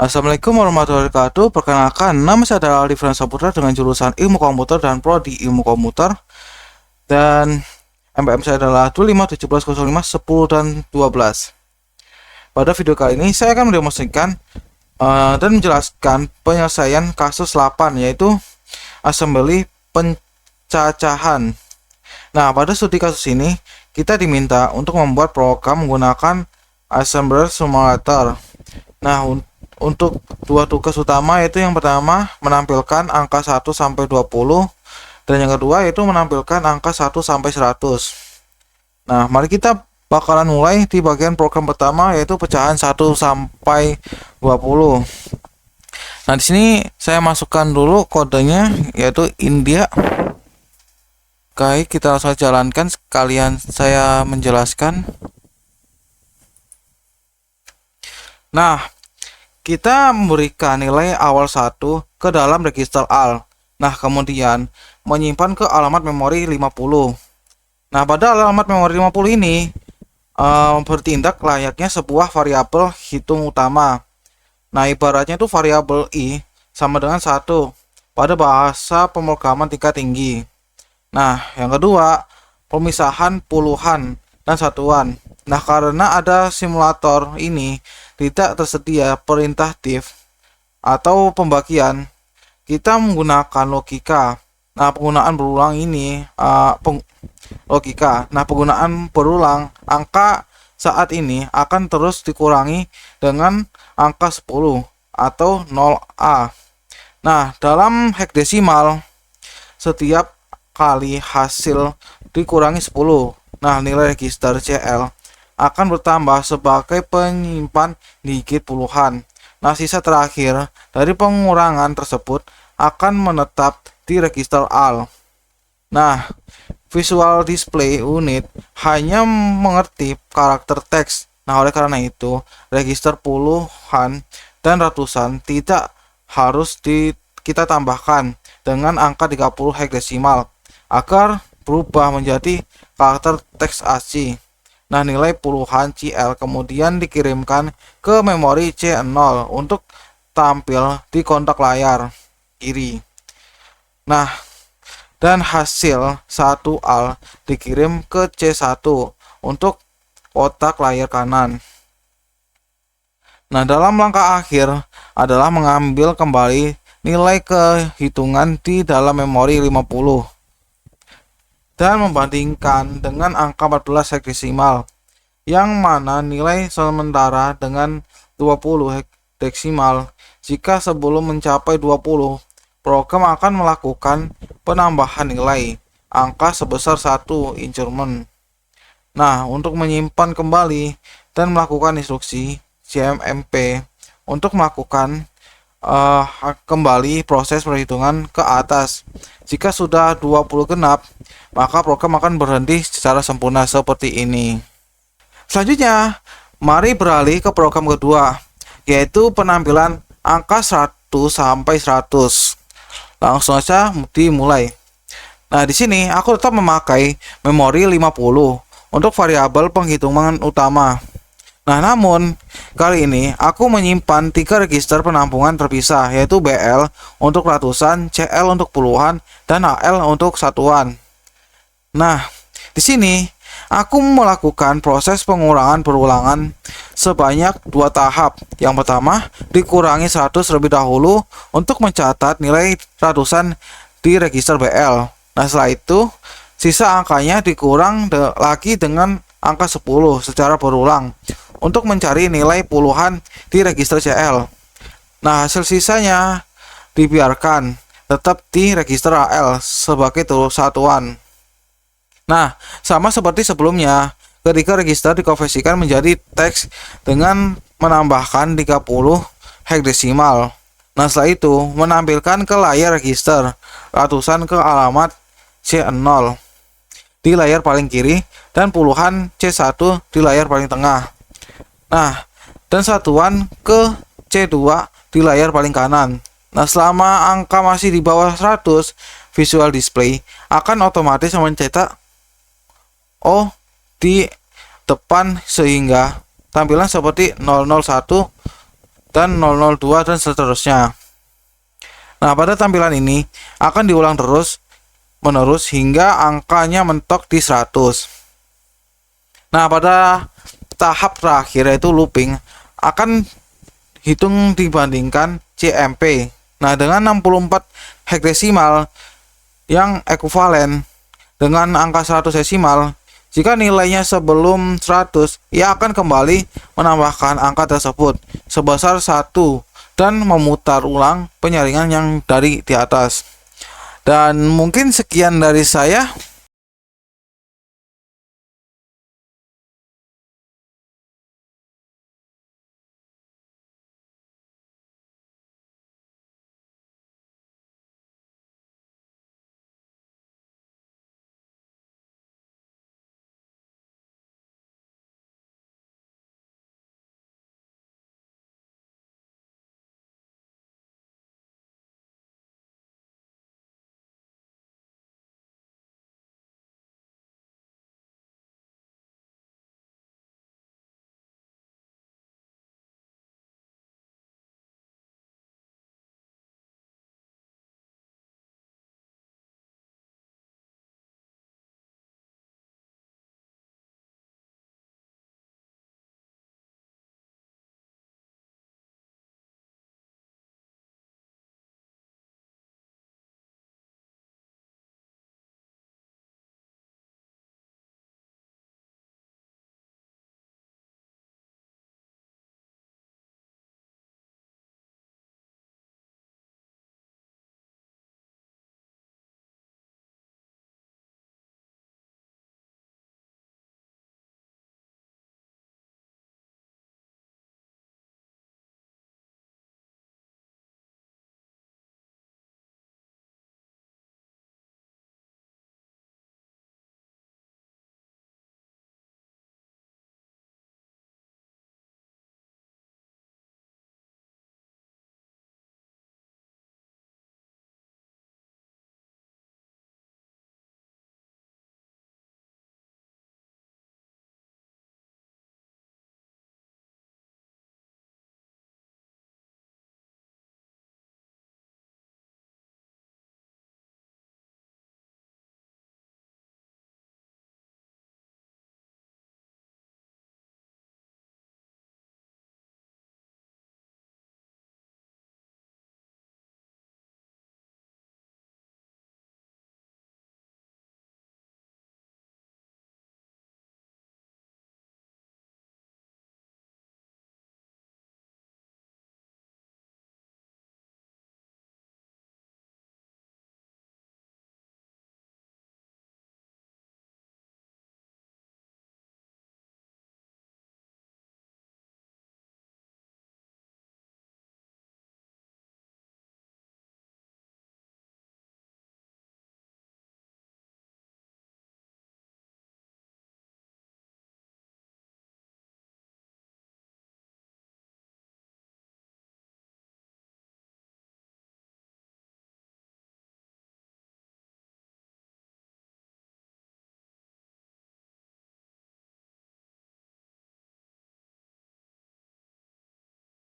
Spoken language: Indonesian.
Assalamualaikum warahmatullahi wabarakatuh. Perkenalkan, nama saya adalah Aldi Saputra dengan jurusan Ilmu Komputer dan Prodi Ilmu Komputer. Dan MPM saya adalah 25170510 dan 12. Pada video kali ini saya akan mendemonstrasikan dan menjelaskan penyelesaian kasus 8, yaitu assembly pencacahan. Nah, pada studi kasus ini kita diminta untuk membuat program menggunakan assembler simulator. Nah, untuk dua tugas utama yaitu yang pertama menampilkan angka 1 sampai 20 dan yang kedua yaitu menampilkan angka 1 sampai 100. Nah, mari kita bakalan mulai di bagian program pertama yaitu pecahan 1 sampai 20. Nah, di sini saya masukkan dulu kodenya yaitu India. Oke, kita langsung jalankan sekalian saya menjelaskan. Nah, kita memberikan nilai awal 1 ke dalam register AL. Nah, kemudian menyimpan ke alamat memori 50. Nah, pada alamat memori 50 ini bertindak layaknya sebuah variabel hitung utama. Nah, ibaratnya itu variabel i sama dengan 1 pada bahasa pemrograman tingkat tinggi. Nah, yang kedua, pemisahan puluhan dan satuan. Nah, karena ada simulator ini tidak tersedia perintah div atau pembagian, kita menggunakan logika. Nah, penggunaan berulang ini logika. Nah, penggunaan berulang angka saat ini akan terus dikurangi dengan angka 10 atau 0A. Nah, dalam hekadesimal setiap kali hasil dikurangi 10. Nah, nilai register CL akan bertambah sebagai penyimpan digit puluhan. Nah, sisa terakhir dari pengurangan tersebut akan menetap di register AL. Nah, visual display unit hanya mengerti karakter teks. Nah, oleh karena itu, register puluhan dan ratusan tidak harus kita tambahkan dengan angka 30 hekadesimal agar berubah menjadi karakter teks ASCII. Nah, nilai puluhan CL kemudian dikirimkan ke memori C0 untuk tampil di kontak layar kiri. Nah, dan hasil 1AL dikirim ke C1 untuk kotak layar kanan. Nah, dalam langkah akhir adalah mengambil kembali nilai kehitungan di dalam memori 50 dan membandingkan dengan angka 14 hekadesimal, yang mana nilai sementara dengan 20 hekadesimal. Jika sebelum mencapai 20, program akan melakukan penambahan nilai angka sebesar 1 increment. Nah, untuk menyimpan kembali dan melakukan instruksi CMMP untuk melakukan kembali proses perhitungan ke atas. Jika sudah 20 genap, maka program akan berhenti secara sempurna seperti ini. Selanjutnya, mari beralih ke program kedua, yaitu penampilan angka 100 sampai 100. Langsung saja dimulai. Nah, di sini aku tetap memakai memori 50 untuk variabel penghitungan utama. Nah, namun kali ini aku menyimpan 3 register penampungan terpisah, yaitu BL untuk ratusan, CL untuk puluhan, dan AL untuk satuan. Nah, di sini aku melakukan proses pengurangan berulangan sebanyak 2 tahap. Yang pertama, dikurangi 100 terlebih dahulu untuk mencatat nilai ratusan di register BL. Nah, setelah itu sisa angkanya dikurang lagi dengan angka 10 secara berulang untuk mencari nilai puluhan di register CL. Nah, hasil sisanya dibiarkan tetap di register AL sebagai satuan. Nah, sama seperti sebelumnya, ketika register dikonversikan menjadi teks dengan menambahkan 30 hekadesimal. Nah, setelah itu menampilkan ke layar register ratusan ke alamat C0 di layar paling kiri dan puluhan C1 di layar paling tengah. Nah, dan satuan ke C2 di layar paling kanan. Nah, selama angka masih di bawah 100, visual display akan otomatis mencetak O di depan sehingga tampilan seperti 001 dan 002 dan seterusnya. Nah, pada tampilan ini akan diulang terus menerus hingga angkanya mentok di 100. Nah, pada tahap terakhir yaitu looping akan hitung dibandingkan CMP. Nah, dengan 64 hektadesimal yang ekuivalen dengan angka 100 desimal, jika nilainya sebelum 100, ia akan kembali menambahkan angka tersebut sebesar 1 dan memutar ulang penyaringan yang dari di atas. Dan mungkin sekian dari saya.